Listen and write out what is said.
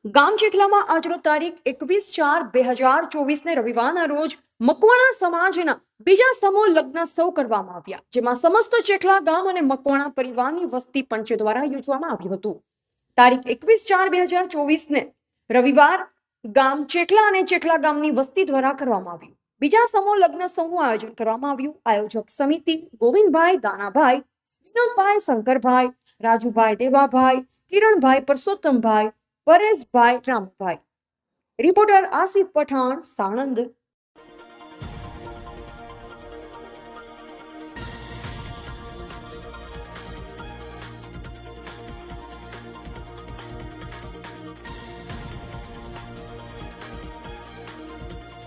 ગામ ચેખલામાં આજનો તારીખ 21/4/2024 રવિવારના રોજ મકવાણા સમાજના બીજા સમૂહ લગ્નોત્સવ કરવામાં આવ્યા, જેમાં સમસ્ત ચેખલા ગામ અને મકવાણા પરિવારની વસ્તી પંચ દ્વારા યોજવામાં આવ્યું હતું. તારીખ 21/4/2024 રવિવાર ગામ ચેખલા અને ચેખલા ગામની વસ્તી દ્વારા કરવામાં આવ્યું. બીજા સમૂહ લગ્નોત્સવનું આયોજન કરવામાં આવ્યું. આયોજક સમિતિ ગોવિંદભાઈ દાનાભાઈ, વિનોદભાઈ શંકરભાઈ, રાજુભાઈ દેવાભાઈ, કિરણભાઈ પરસોત્તમભાઈ, પરેશભાઈ રામભાઈ. રિપોર્ટર આસિફ પઠાણ, સાણંદ.